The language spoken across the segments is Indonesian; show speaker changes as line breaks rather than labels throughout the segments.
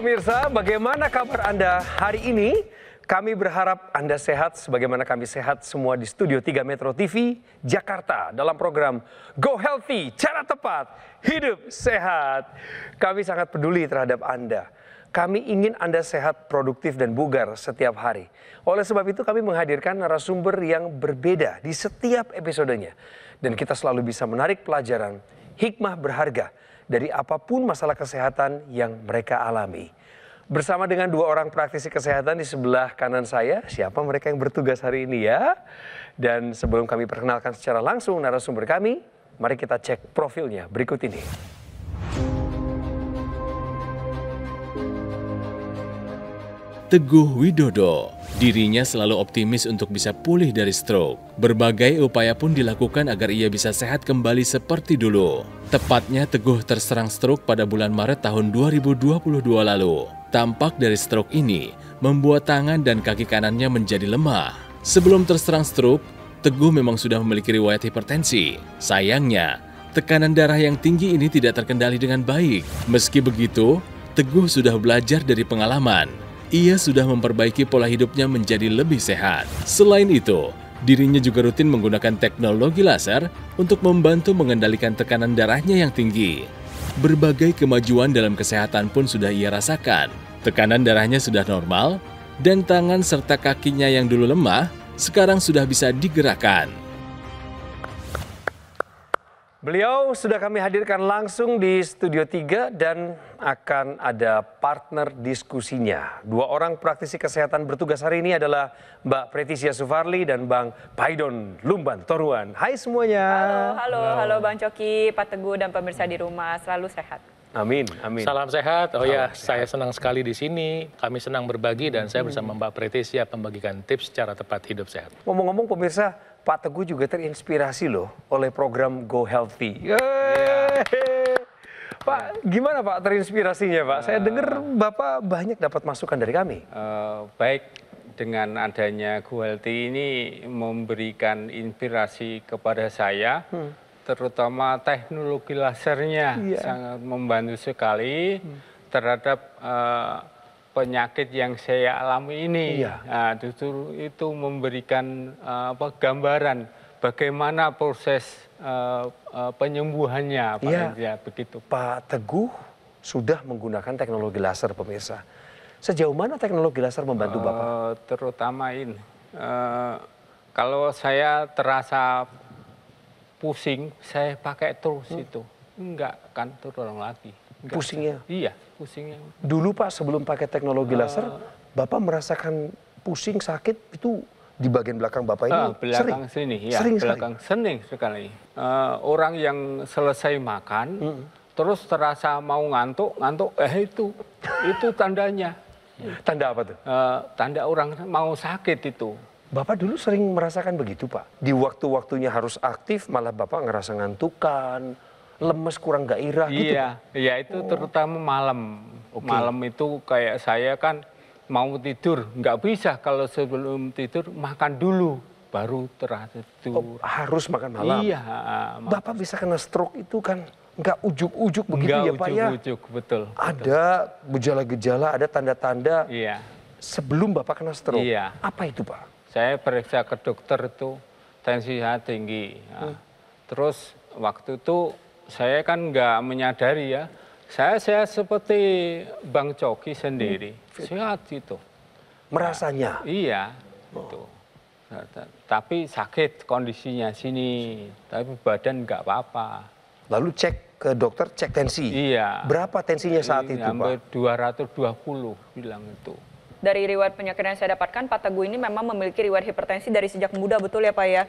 pemirsa, bagaimana kabar Anda hari ini? Kami berharap Anda sehat sebagaimana kami sehat semua di Studio 3 Metro TV Jakarta dalam program Go Healthy, Cara Tepat, Hidup Sehat. Kami sangat peduli terhadap Anda. Kami ingin Anda sehat, produktif, dan bugar setiap hari. Oleh sebab itu kami menghadirkan narasumber yang berbeda di setiap episodenya. Dan kita selalu bisa menarik pelajaran, hikmah berharga dari apapun masalah kesehatan yang mereka alami. Bersama dengan dua orang praktisi kesehatan di sebelah kanan saya, siapa mereka yang bertugas hari ini ya? Dan sebelum kami perkenalkan secara langsung narasumber kami, mari kita cek profilnya berikut ini.
Teguh Widodo, dirinya selalu optimis untuk bisa pulih dari stroke. Berbagai upaya pun dilakukan agar ia bisa sehat kembali seperti dulu. Tepatnya Teguh terserang stroke pada bulan Maret tahun 2022 lalu. Dampak dari stroke ini membuat tangan dan kaki kanannya menjadi lemah. Sebelum terserang stroke, Teguh memang sudah memiliki riwayat hipertensi. Sayangnya, tekanan darah yang tinggi ini tidak terkendali dengan baik. Meski begitu, Teguh sudah belajar dari pengalaman. Ia sudah memperbaiki pola hidupnya menjadi lebih sehat. Selain itu, dirinya juga rutin menggunakan teknologi laser untuk membantu mengendalikan tekanan darahnya yang tinggi. Berbagai kemajuan dalam kesehatan pun sudah ia rasakan. Tekanan darahnya sudah normal, dan tangan serta kakinya yang dulu lemah, sekarang sudah bisa digerakkan.
Beliau sudah kami hadirkan langsung di Studio 3 dan akan ada partner diskusinya. Dua orang praktisi kesehatan bertugas hari ini adalah Mbak Pretisia Sufarli dan Bang Paidon Lumban Toruan. Hai semuanya.
Halo Bang Coki, Pak Teguh dan pemirsa di rumah, selalu sehat.
Amin, amin.
Salam sehat. Oh
Salam
ya, saya senang sekali di sini. Kami senang berbagi dan saya bersama Mbak Pretisia membagikan tips cara tepat hidup sehat.
Ngomong-ngomong pemirsa, Pak Teguh juga terinspirasi loh oleh program Go Healthy. Pak, gimana Pak terinspirasinya Pak? Saya dengar Bapak banyak dapat masukan dari kami.
Baik, dengan adanya Go Healthy ini memberikan inspirasi kepada saya, terutama teknologi lasernya sangat membantu sekali terhadap penyakit yang saya alami ini. Nah, justru itu memberikan gambaran bagaimana proses penyembuhannya, Pak begitu.
Pak Teguh sudah menggunakan teknologi laser, pemirsa. Sejauh mana teknologi laser membantu Bapak?
Terutama ini, kalau saya terasa pusing, saya pakai terus itu, enggak akan turun lagi. Enggak.
Pusingnya?
Iya, pusingnya.
Dulu Pak sebelum pakai teknologi laser, Bapak merasakan pusing, sakit itu di bagian belakang Bapak ini
belakang
sering?
Sini, ya,
sering
belakang sering sekali. Orang yang selesai makan, terus terasa mau ngantuk, itu tandanya.
Tanda apa tuh?
Tanda orang mau sakit itu.
Bapak dulu sering merasakan begitu Pak? Di waktu-waktunya harus aktif, malah Bapak ngerasa ngantukan, lemes, kurang gairah gitu?
Iya, itu terutama malam. Malam itu kayak saya kan mau tidur, nggak bisa kalau sebelum tidur makan dulu, baru teratur.
Harus makan malam?
Iya.
Bapak bisa kena stroke itu kan nggak ujuk-ujuk begitu ya Pak ya?
Nggak ujuk-ujuk, betul.
Ada gejala-gejala, ada tanda-tanda sebelum Bapak kena stroke.
Iya.
Apa itu Pak?
Saya periksa ke dokter itu, tensi saya tinggi. Nah, terus waktu itu saya kan nggak menyadari ya, saya seperti Bang Coki sendiri, sehat gitu.
Merasanya?
Iya, itu. Tapi sakit kondisinya sini, tapi badan nggak apa-apa.
Lalu cek ke dokter, cek tensi?
Iya.
Berapa tensinya saat itu
Sampai
Pak?
220 bilang itu.
Dari riwayat penyakit yang saya dapatkan, Pak Teguh ini memang memiliki riwayat hipertensi dari sejak muda, betul ya Pak ya?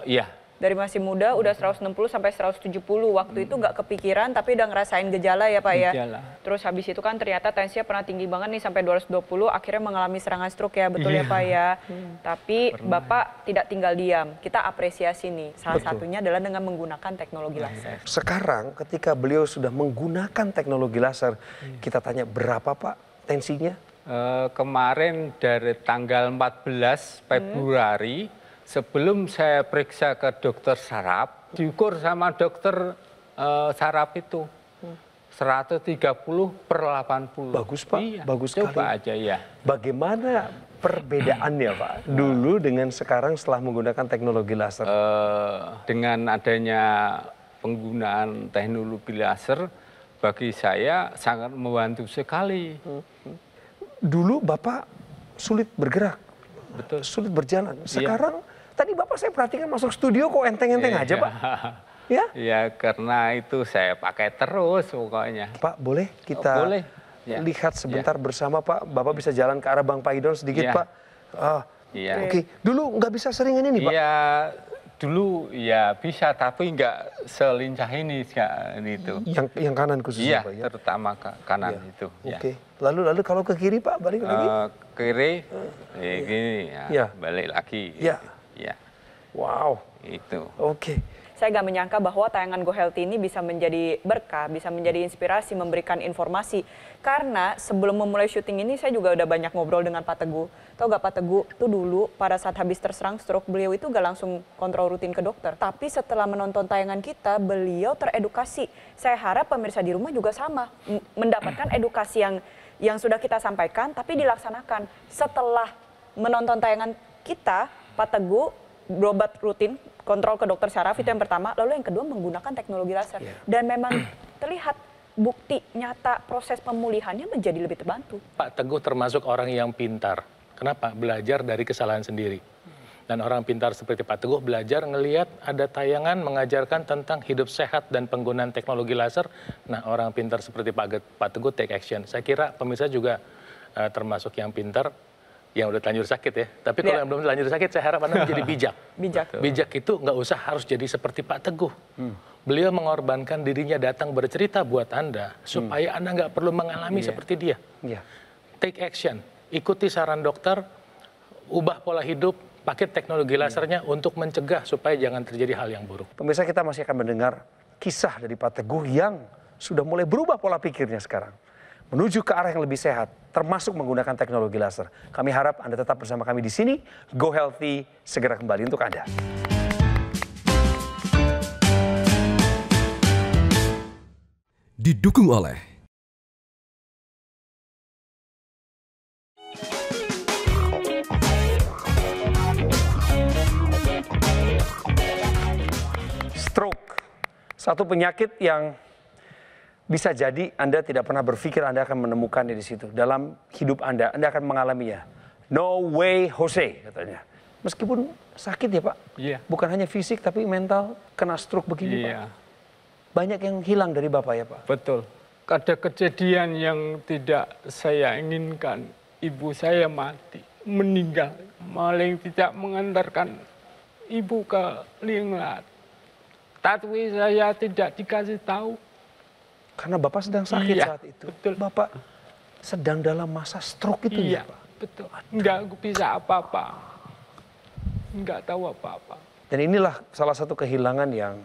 Iya.
Dari masih muda udah 160 sampai 170, waktu itu nggak kepikiran tapi udah ngerasain gejala ya Pak ya?
Gejala.
Terus habis itu kan ternyata tensinya pernah tinggi banget nih sampai 220, akhirnya mengalami serangan stroke ya, betul ya Pak ya? Tapi Bapak tidak tinggal diam, kita apresiasi nih, salah satunya adalah dengan menggunakan teknologi laser.
Sekarang ketika beliau sudah menggunakan teknologi laser, kita tanya berapa Pak tensinya?
Kemarin dari tanggal 14 Februari, sebelum saya periksa ke dokter saraf, diukur sama dokter saraf itu. 130/80.
Bagus, Pak.
Iya,
Bagus
coba
sekali.
aja ya.
Bagaimana perbedaannya, Pak? Dulu dengan sekarang setelah menggunakan teknologi laser.
Dengan adanya penggunaan teknologi laser, bagi saya sangat membantu sekali.
Dulu Bapak sulit bergerak,
Betul.
sulit berjalan. Sekarang, tadi Bapak saya perhatikan masuk studio kok enteng-enteng aja, Pak. Ya?
Ya, karena itu saya pakai terus pokoknya.
Pak, boleh kita
Boleh. Ya.
lihat sebentar bersama, Pak? Bapak bisa jalan ke arah Bang Paidon sedikit,
Ya.
Pak?
Iya.
Oke, dulu nggak bisa sering ini, Pak?
Iya, dulu ya bisa, tapi nggak selincah ini itu.
Yang kanan khususnya,
Iya,
Pak, ya?
terutama kanan
Iya.
itu. Ya.
Oke, lalu kalau ke kiri, Pak, balik lagi?
Kiri, gini, ya,
Iya.
balik lagi.
Iya.
Ya,
Wow,
itu.
oke.
Saya nggak menyangka bahwa tayangan Go Healthy ini bisa menjadi berkah, bisa menjadi inspirasi, memberikan informasi. Karena sebelum memulai syuting ini saya juga udah banyak ngobrol dengan Pak Teguh. Tahu gak Pak Teguh, tuh dulu pada saat habis terserang stroke, beliau itu gak langsung kontrol rutin ke dokter. Tapi setelah menonton tayangan kita, beliau teredukasi. Saya harap pemirsa di rumah juga sama, mendapatkan edukasi yang sudah kita sampaikan, tapi dilaksanakan. Setelah menonton tayangan kita, Pak Teguh berobat rutin, kontrol ke dokter syaraf itu yang pertama, lalu yang kedua menggunakan teknologi laser. Dan memang terlihat bukti nyata proses pemulihannya menjadi lebih terbantu.
Pak Teguh termasuk orang yang pintar. Kenapa? Belajar dari kesalahan sendiri. Dan orang pintar seperti Pak Teguh belajar ngelihat ada tayangan mengajarkan tentang hidup sehat dan penggunaan teknologi laser. Nah, orang pintar seperti Pak Teguh take action. Saya kira pemirsa juga termasuk yang pintar, yang udah terlanjur sakit ya. Tapi kalau yang belum terlanjur sakit, saya harap Anda menjadi bijak. Bijak itu nggak usah harus jadi seperti Pak Teguh. Beliau mengorbankan dirinya datang bercerita buat Anda, supaya Anda nggak perlu mengalami seperti dia. Take action, ikuti saran dokter, ubah pola hidup, pakai teknologi lasernya untuk mencegah supaya jangan terjadi hal yang buruk.
Pemirsa, kita masih akan mendengar kisah dari Pak Teguh yang sudah mulai berubah pola pikirnya sekarang. Menuju ke arah yang lebih sehat, termasuk menggunakan teknologi laser. Kami harap Anda tetap bersama kami di sini. Go Healthy segera kembali untuk Anda.
Didukung oleh
Stroke, satu penyakit yang bisa jadi Anda tidak pernah berpikir Anda akan menemukannya di situ. Dalam hidup Anda akan mengalaminya. No way Jose, katanya. Meskipun sakit ya, Pak.
Iya.
Bukan hanya fisik, tapi mental, kena stroke begini,
Iya.
Pak. Banyak yang hilang dari Bapak ya, Pak.
Betul. Ada kejadian yang tidak saya inginkan. Ibu saya mati, meninggal. Maling tidak mengantarkan ibu ke Linglat. Tapi saya tidak dikasih tahu.
Karena Bapak sedang sakit
Iya,
saat itu.
betul.
Bapak sedang dalam masa stroke itu
Iya,
ya, Pak.
betul. Enggak bisa apa-apa. Enggak tahu apa-apa.
Dan inilah salah satu kehilangan yang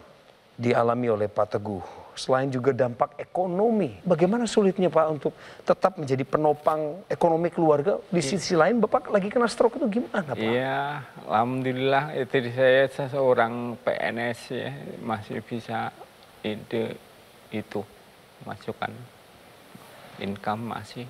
dialami oleh Pak Teguh. Selain juga dampak ekonomi. Bagaimana sulitnya Pak untuk tetap menjadi penopang ekonomi keluarga. Di sisi lain Bapak lagi kena stroke itu gimana Pak?
Iya, alhamdulillah istri saya seorang PNS ya, masih bisa itu masukkan income masih.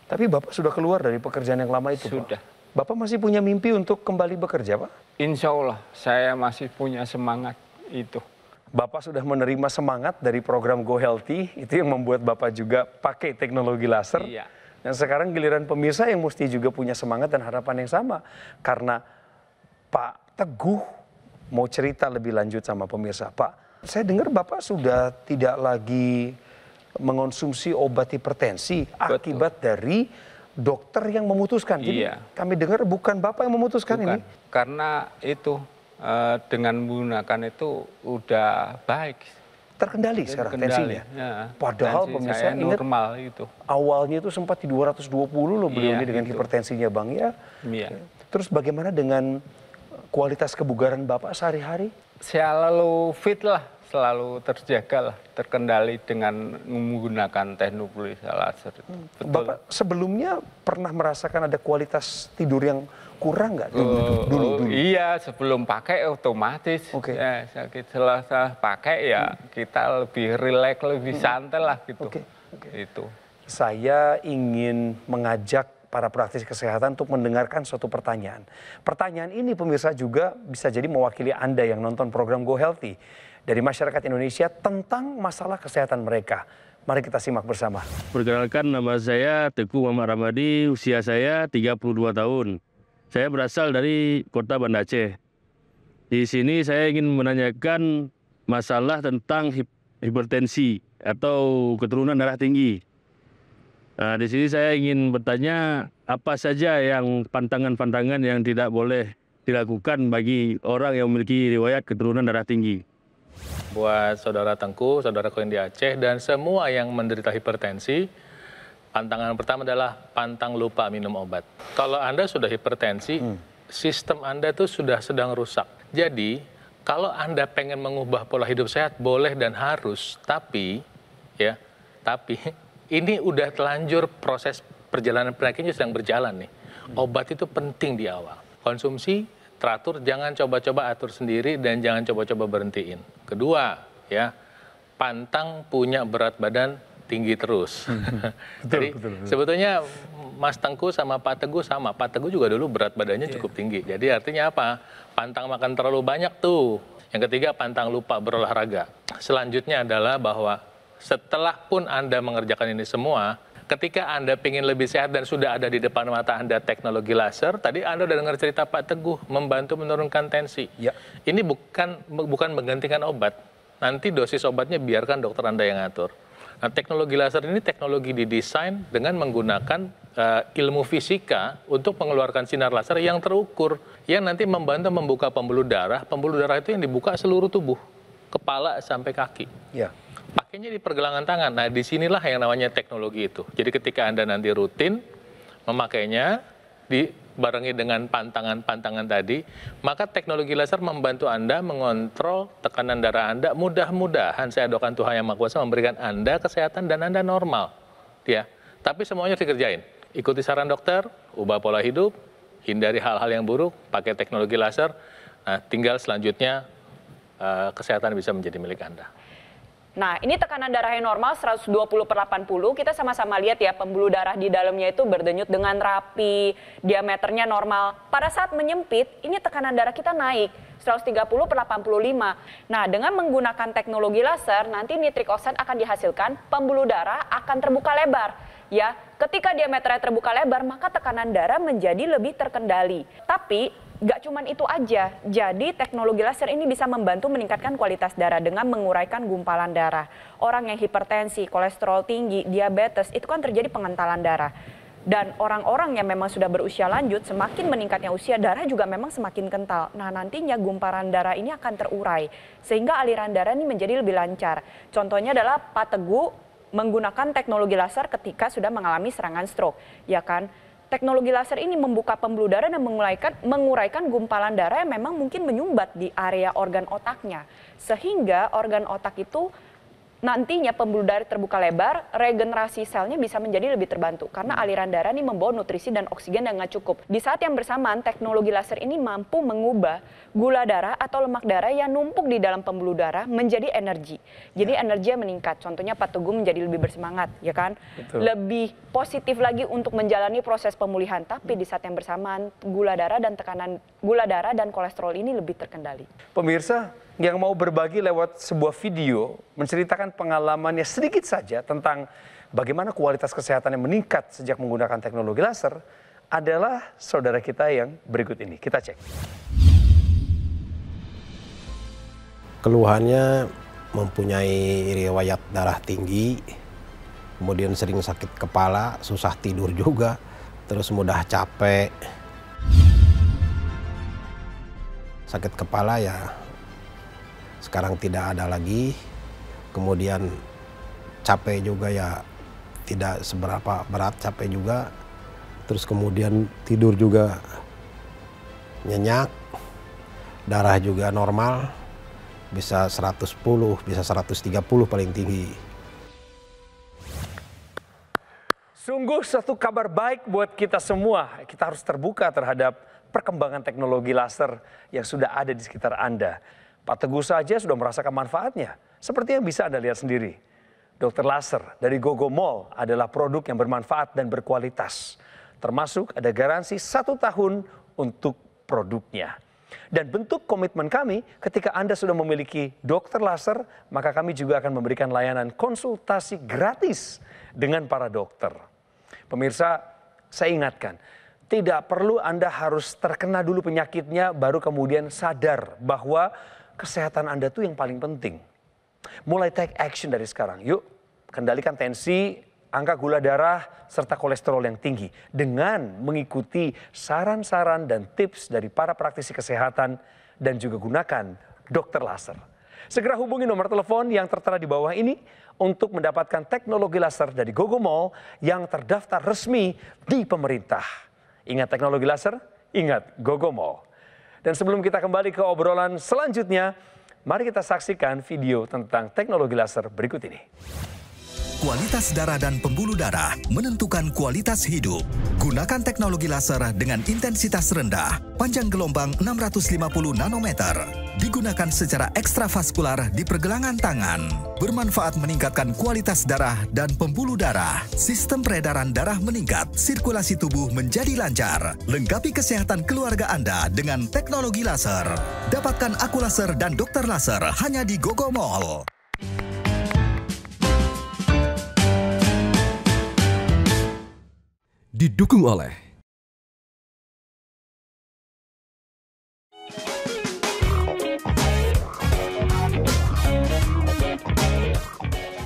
Tapi Bapak sudah keluar dari pekerjaan yang lama itu
Sudah.
Pak? Bapak masih punya mimpi untuk kembali bekerja Pak?
Insya Allah saya masih punya semangat itu.
Bapak sudah menerima semangat dari program Go Healthy, itu yang membuat Bapak juga pakai teknologi laser.
Iya.
Dan sekarang giliran pemirsa yang mesti juga punya semangat dan harapan yang sama. Karena Pak Teguh mau cerita lebih lanjut sama pemirsa. Pak, saya dengar Bapak sudah tidak lagi mengonsumsi obat hipertensi akibat dari dokter yang memutuskan. Jadi
Iya.
kami dengar bukan Bapak yang memutuskan
Bukan,
ini.
karena itu dengan menggunakan itu udah baik.
Terkendali sekarang
Kendali.
tensinya.
Ya,
Padahal
tensi
pemirsa
saya
ingat
normal itu.
awalnya itu sempat di 220 loh beliau
Iya,
ini dengan
itu.
hipertensinya Bang ya.
Iya.
Terus bagaimana dengan kualitas kebugaran Bapak sehari-hari?
Saya lalu fit lah selalu terjaga lah, terkendali dengan menggunakan teknologi laser. Betul.
Bapak sebelumnya pernah merasakan ada kualitas tidur yang kurang nggak dulu?
Iya, sebelum pakai otomatis. Ya, setelah pakai ya kita lebih rileks, lebih santai lah gitu. Itu. Saya
ingin mengajak para praktisi kesehatan untuk mendengarkan suatu pertanyaan. Pertanyaan ini pemirsa juga bisa jadi mewakili Anda yang nonton program Go Healthy dari masyarakat Indonesia tentang masalah kesehatan mereka. Mari kita simak bersama.
Perkenalkan, nama saya Teguh Muhammad Ramadi, usia saya 32 tahun. Saya berasal dari kota Banda Aceh. Di sini saya ingin menanyakan masalah tentang hipertensi atau keturunan darah tinggi. Nah, di sini saya ingin bertanya apa saja yang pantangan-pantangan yang tidak boleh dilakukan bagi orang yang memiliki riwayat keturunan darah tinggi.
Buat saudara Tengku, saudara Koin di Aceh, dan semua yang menderita hipertensi, pantangan pertama adalah pantang lupa minum obat. Kalau Anda sudah hipertensi, sistem Anda tuh sudah sedang rusak. Jadi, kalau Anda pengen mengubah pola hidup sehat, boleh dan harus, tapi ini udah telanjur proses perjalanan penyakitnya sedang berjalan nih. Obat itu penting di awal. Konsumsi teratur, jangan coba-coba atur sendiri dan jangan coba-coba berhentiin. Kedua, ya, pantang punya berat badan tinggi terus. Jadi sebetulnya Mas Tengku sama Pak Teguh sama. Pak Teguh juga dulu berat badannya cukup tinggi. Jadi artinya apa? Pantang makan terlalu banyak tuh. Yang ketiga, pantang lupa berolahraga. Selanjutnya adalah bahwa setelah pun Anda mengerjakan ini semua, ketika Anda ingin lebih sehat dan sudah ada di depan mata Anda teknologi laser, tadi Anda udah dengar cerita Pak Teguh, membantu menurunkan tensi. Ya. Ini bukan menggantikan obat. Nanti dosis obatnya biarkan dokter Anda yang ngatur. Nah, teknologi laser ini teknologi didesain dengan menggunakan ilmu fisika untuk mengeluarkan sinar laser yang terukur, yang nanti membantu membuka pembuluh darah. Pembuluh darah itu yang dibuka seluruh tubuh, kepala sampai kaki. Ya. Pakainya di pergelangan tangan. Nah, disinilah yang namanya teknologi itu. Jadi ketika Anda nanti rutin memakainya, dibarengi dengan pantangan-pantangan tadi, maka teknologi laser membantu Anda mengontrol tekanan darah Anda. Mudah-mudahan saya doakan Tuhan Yang Maha Kuasa memberikan Anda kesehatan dan Anda normal. Ya. Tapi semuanya dikerjain. Ikuti saran dokter, ubah pola hidup, hindari hal-hal yang buruk, pakai teknologi laser. Nah, tinggal selanjutnya kesehatan bisa menjadi milik Anda.
Nah, ini tekanan darahnya normal 120/80. Kita sama-sama lihat ya, pembuluh darah di dalamnya itu berdenyut dengan rapi, diameternya normal. Pada saat menyempit, ini tekanan darah kita naik 130/85. Nah, dengan menggunakan teknologi laser, nanti nitrik oksid akan dihasilkan, pembuluh darah akan terbuka lebar. Ya, ketika diameternya terbuka lebar, maka tekanan darah menjadi lebih terkendali. Tapi nggak cuman itu aja, jadi teknologi laser ini bisa membantu meningkatkan kualitas darah dengan menguraikan gumpalan darah. Orang yang hipertensi, kolesterol tinggi, diabetes, itu kan terjadi pengentalan darah. Dan orang-orang yang memang sudah berusia lanjut, semakin meningkatnya usia, darah juga memang semakin kental. Nah, nantinya gumpalan darah ini akan terurai, sehingga aliran darah ini menjadi lebih lancar. Contohnya adalah Pak Teguh menggunakan teknologi laser ketika sudah mengalami serangan stroke, ya kan? Teknologi laser ini membuka pembuluh darah dan menguraikan gumpalan darah yang memang mungkin menyumbat di area organ otaknya. Sehingga organ otak itu nantinya pembuluh darah terbuka lebar, regenerasi selnya bisa menjadi lebih terbantu. Karena aliran darah ini membawa nutrisi dan oksigen yang nggak cukup. Di saat yang bersamaan, teknologi laser ini mampu mengubah gula darah atau lemak darah yang numpuk di dalam pembuluh darah menjadi energi. Jadi energinya meningkat. Contohnya Pak Teguh menjadi lebih bersemangat, ya kan? Betul. Lebih positif lagi untuk menjalani proses pemulihan. Tapi di saat yang bersamaan, gula darah dan kolesterol ini lebih terkendali.
Pemirsa yang mau berbagi lewat sebuah video, menceritakan pengalamannya sedikit saja tentang bagaimana kualitas kesehatan yang meningkat sejak menggunakan teknologi laser, adalah saudara kita yang berikut ini. Kita cek.
Keluhannya mempunyai riwayat darah tinggi, kemudian sering sakit kepala, susah tidur juga, terus mudah capek. Sakit kepala ya sekarang tidak ada lagi, kemudian capek juga ya tidak seberapa berat, capek juga, terus kemudian tidur juga nyenyak, darah juga normal, bisa 110, bisa 130 paling tinggi.
Sungguh satu kabar baik buat kita semua. Kita harus terbuka terhadap perkembangan teknologi laser yang sudah ada di sekitar Anda. Pak Teguh saja sudah merasakan manfaatnya. Seperti yang bisa Anda lihat sendiri. Dokter laser dari Gogo Mall adalah produk yang bermanfaat dan berkualitas. Termasuk ada garansi 1 tahun untuk produknya. Dan bentuk komitmen kami ketika Anda sudah memiliki dokter laser, maka kami juga akan memberikan layanan konsultasi gratis dengan para dokter. Pemirsa, saya ingatkan, tidak perlu Anda harus terkena dulu penyakitnya baru kemudian sadar bahwa kesehatan Anda itu yang paling penting. Mulai take action dari sekarang. Yuk, kendalikan tensi, angka gula darah, serta kolesterol yang tinggi dengan mengikuti saran-saran dan tips dari para praktisi kesehatan dan juga gunakan dokter laser. Segera hubungi nomor telepon yang tertera di bawah ini untuk mendapatkan teknologi laser dari Gogo Mall yang terdaftar resmi di pemerintah. Ingat teknologi laser, ingat Gogo Mall. Dan sebelum kita kembali ke obrolan selanjutnya, mari kita saksikan video tentang teknologi laser berikut ini.
Kualitas darah dan pembuluh darah menentukan kualitas hidup. Gunakan teknologi laser dengan intensitas rendah, panjang gelombang 650 nanometer. Digunakan secara ekstravaskular di pergelangan tangan. Bermanfaat meningkatkan kualitas darah dan pembuluh darah. Sistem peredaran darah meningkat, sirkulasi tubuh menjadi lancar. Lengkapi kesehatan keluarga Anda dengan teknologi laser. Dapatkan aku laser dan dokter laser hanya di Gogo Mall.
Didukung oleh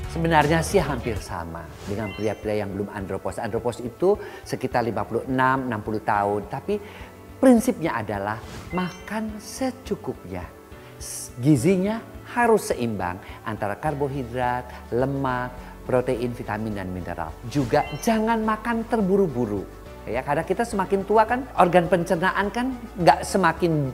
sebenarnya sih hampir sama dengan pria-pria yang belum andropos. Andropos itu sekitar 56-60 tahun, tapi prinsipnya adalah makan secukupnya. Gizinya harus seimbang antara karbohidrat, lemak, protein, vitamin, dan mineral. Juga jangan makan terburu-buru. Ya, karena kita semakin tua kan organ pencernaan kan nggak semakin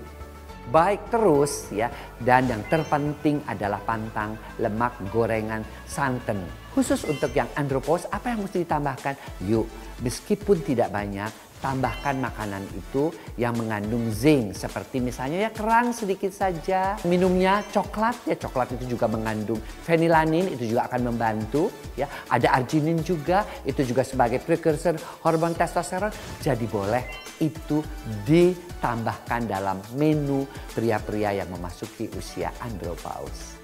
baik terus ya. Dan yang terpenting adalah pantang, lemak, gorengan, santan. Khusus untuk yang andropos, apa yang mesti ditambahkan? Yuk, meskipun tidak banyak, tambahkan makanan itu yang mengandung zinc. Seperti misalnya ya kerang sedikit saja. Minumnya coklat, ya coklat itu juga mengandung fenilanin, itu juga akan membantu. Ya, ada arginin juga, itu juga sebagai precursor hormon testosteron. Jadi boleh itu ditambahkan dalam menu pria-pria yang memasuki usia andropaus.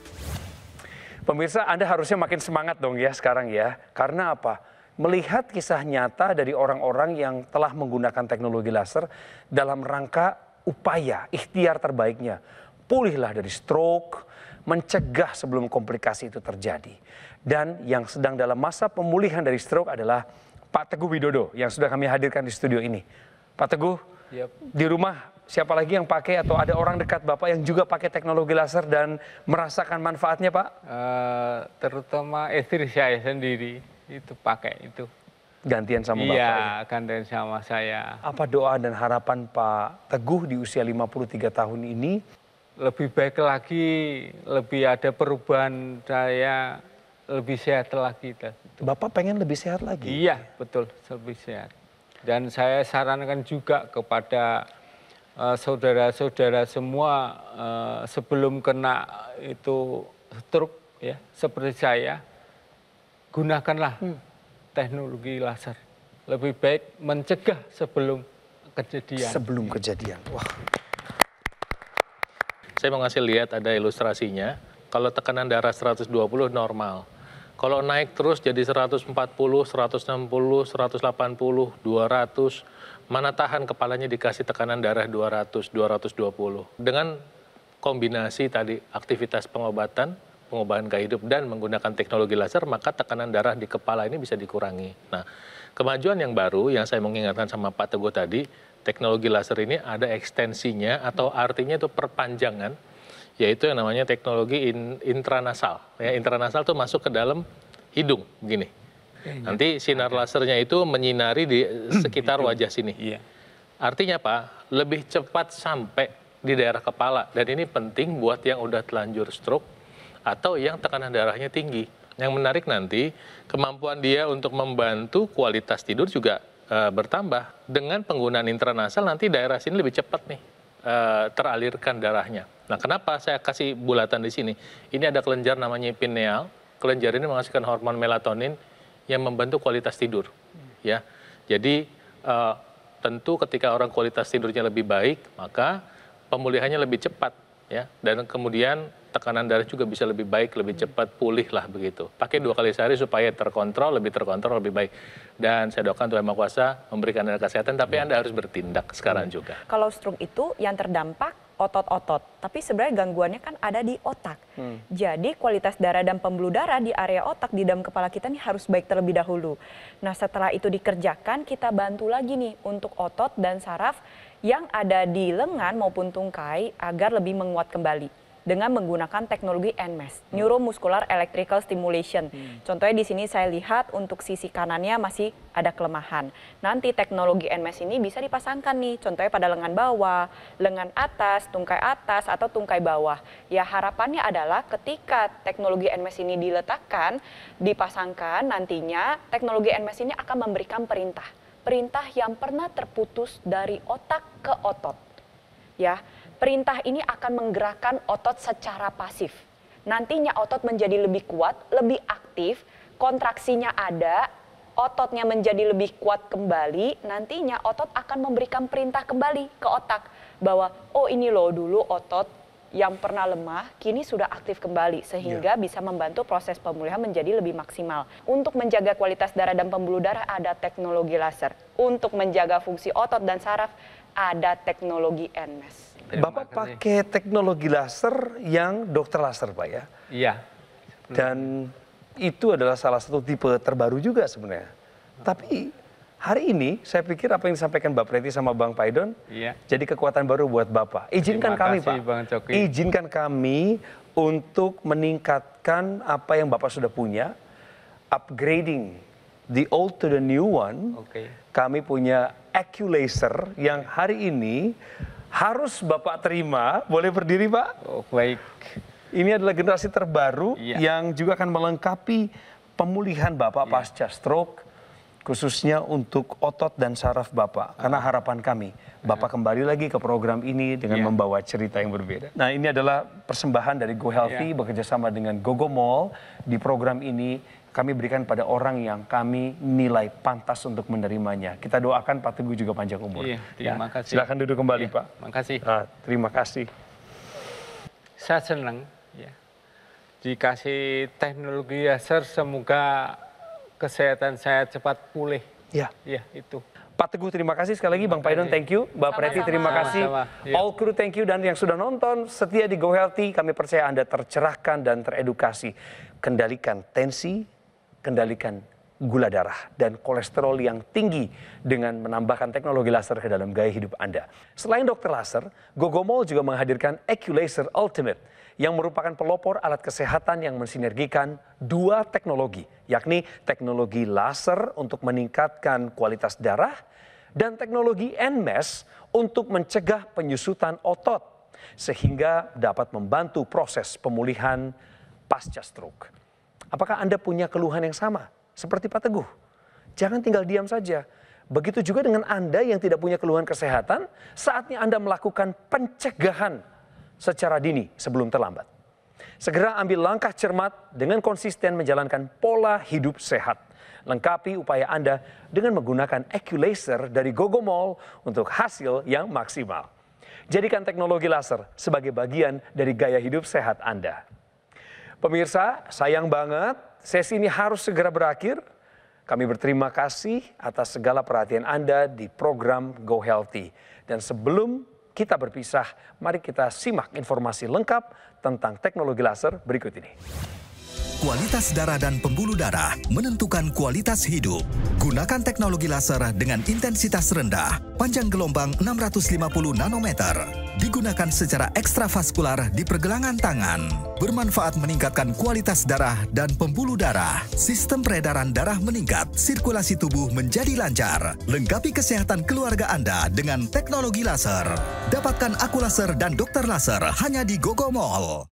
Pemirsa, Anda harusnya makin semangat dong ya sekarang ya. Karena apa? Melihat kisah nyata dari orang-orang yang telah menggunakan teknologi laser dalam rangka upaya ikhtiar terbaiknya. Pulihlah dari stroke, mencegah sebelum komplikasi itu terjadi. Dan yang sedang dalam masa pemulihan dari stroke adalah Pak Teguh Widodo yang sudah kami hadirkan di studio ini. Pak Teguh, di rumah siapa lagi yang pakai atau ada orang dekat Bapak yang juga pakai teknologi laser dan merasakan manfaatnya, Pak?
Terutama istri saya sendiri. Itu pakai itu.
Gantian sama Bapak?
Iya, gantian sama saya.
Apa doa dan harapan Pak Teguh di usia 53 tahun ini?
Lebih baik lagi, lebih ada perubahan, saya lebih sehat lagi.
Bapak pengen lebih sehat lagi?
Iya, betul, lebih sehat. Dan saya sarankan juga kepada saudara-saudara semua sebelum kena itu stroke ya, seperti saya, gunakanlah teknologi laser. Lebih baik mencegah sebelum kejadian.
Sebelum kejadian. Wah.
Saya mau ngasih lihat ada ilustrasinya. Kalau tekanan darah 120 normal. Kalau naik terus jadi 140, 160, 180, 200. Mana tahan kepalanya dikasih tekanan darah 200, 220. Dengan kombinasi tadi aktivitas pengobatan gaya hidup dan menggunakan teknologi laser, maka tekanan darah di kepala ini bisa dikurangi. Nah, kemajuan yang baru yang saya mengingatkan sama Pak Teguh tadi, teknologi laser ini ada ekstensinya atau artinya itu perpanjangan, yaitu yang namanya teknologi intranasal. Ya, intranasal itu masuk ke dalam hidung, begini. Nanti sinar lasernya itu menyinari di sekitar wajah sini. Artinya apa? Lebih cepat sampai di daerah kepala. Dan ini penting buat yang udah telanjur stroke atau yang tekanan darahnya tinggi. Yang menarik nanti, kemampuan dia untuk membantu kualitas tidur juga bertambah. Dengan penggunaan intranasal nanti daerah sini lebih cepat nih teralirkan darahnya. Nah, kenapa saya kasih bulatan di sini? Ini ada kelenjar namanya pineal. Kelenjar ini menghasilkan hormon melatonin yang membantu kualitas tidur. Ya, jadi tentu ketika orang kualitas tidurnya lebih baik, maka pemulihannya lebih cepat. Ya, dan kemudian tekanan darah juga bisa lebih baik, lebih cepat pulih lah begitu. Pakai 2 kali sehari supaya terkontrol, lebih baik. Dan saya doakan Tuhan Maha Kuasa memberikan Anda kesehatan, tapi Anda harus bertindak sekarang juga.
Kalau stroke itu yang terdampak otot-otot, tapi sebenarnya gangguannya kan ada di otak. Jadi kualitas darah dan pembuluh darah di area otak di dalam kepala kita ini harus baik terlebih dahulu. Nah, setelah itu dikerjakan, kita bantu lagi nih untuk otot dan saraf yang ada di lengan maupun tungkai agar lebih menguat kembali dengan menggunakan teknologi NMES, Neuromuscular Electrical Stimulation. Contohnya di sini saya lihat untuk sisi kanannya masih ada kelemahan. Nanti teknologi NMES ini bisa dipasangkan nih, contohnya pada lengan bawah, lengan atas, atau tungkai bawah. Ya, harapannya adalah ketika teknologi NMES ini diletakkan, dipasangkan, nantinya teknologi NMES ini akan memberikan perintah yang pernah terputus dari otak ke otot. Ya, perintah ini akan menggerakkan otot secara pasif. Nantinya otot menjadi lebih kuat, lebih aktif, kontraksinya ada, ototnya menjadi lebih kuat kembali, nantinya otot akan memberikan perintah kembali ke otak bahwa oh ini loh dulu otot yang pernah lemah kini sudah aktif kembali sehingga bisa membantu proses pemulihan menjadi lebih maksimal. Untuk menjaga kualitas darah dan pembuluh darah ada teknologi laser. Untuk menjaga fungsi otot dan saraf ada teknologi NMES.
Bapak pakai teknologi laser yang dokter laser, Pak, ya?
Iya.
Dan itu adalah salah satu tipe terbaru juga sebenarnya. Tapi hari ini saya pikir apa yang disampaikan Mbak Preti sama Bang Paidon jadi kekuatan baru buat Bapak. Izinkan kami, Pak.
Bang Coki.
Izinkan kami untuk meningkatkan apa yang Bapak sudah punya, upgrading the old to the new one. Kami punya AccuLaser yang hari ini harus Bapak terima. Boleh berdiri, Pak?
Oh, baik.
Ini adalah generasi terbaru yang juga akan melengkapi pemulihan Bapak pasca stroke, khususnya untuk otot dan saraf Bapak. Karena harapan kami, Bapak kembali lagi ke program ini dengan membawa cerita yang berbeda. Nah, ini adalah persembahan dari Go Healthy bekerjasama dengan Gogo Mall. Di program ini kami berikan pada orang yang kami nilai pantas untuk menerimanya. Kita doakan Pak Teguh juga panjang umur.
Terima kasih.
Silakan duduk kembali, Pak.
Terima kasih.
Terima kasih.
Saya senang dikasih teknologi laser, semoga kesehatan saya cepat pulih. Ya, itu.
Pak Teguh terima kasih sekali lagi, Bang Paidon thank you, Mbak Preti terima kasih, all crew thank you, dan yang sudah nonton setia di Go Healthy, kami percaya Anda tercerahkan dan teredukasi. Kendalikan tensi, kendalikan gula darah dan kolesterol yang tinggi dengan menambahkan teknologi laser ke dalam gaya hidup Anda. Selain dokter laser, Gogo Mall juga menghadirkan AccuLaser Ultimate yang merupakan pelopor alat kesehatan yang mensinergikan 2 teknologi, yakni teknologi laser untuk meningkatkan kualitas darah dan teknologi NMES untuk mencegah penyusutan otot sehingga dapat membantu proses pemulihan pasca stroke. Apakah Anda punya keluhan yang sama seperti Pak Teguh? Jangan tinggal diam saja. Begitu juga dengan Anda yang tidak punya keluhan kesehatan, saatnya Anda melakukan pencegahan secara dini sebelum terlambat. Segera ambil langkah cermat dengan konsisten menjalankan pola hidup sehat. Lengkapi upaya Anda dengan menggunakan AccuLaser dari Gogo Mall untuk hasil yang maksimal. Jadikan teknologi laser sebagai bagian dari gaya hidup sehat Anda. Pemirsa, sayang banget sesi ini harus segera berakhir. Kami berterima kasih atas segala perhatian Anda di program Go Healthy. Dan sebelum kita berpisah, mari kita simak informasi lengkap tentang teknologi laser berikut ini.
Kualitas darah dan pembuluh darah menentukan kualitas hidup. Gunakan teknologi laser dengan intensitas rendah, panjang gelombang 650 nanometer. Digunakan secara ekstravaskular di pergelangan tangan. Bermanfaat meningkatkan kualitas darah dan pembuluh darah. Sistem peredaran darah meningkat, sirkulasi tubuh menjadi lancar. Lengkapi kesehatan keluarga Anda dengan teknologi laser. Dapatkan Aku Laser dan Dokter Laser hanya di Gogo Mall.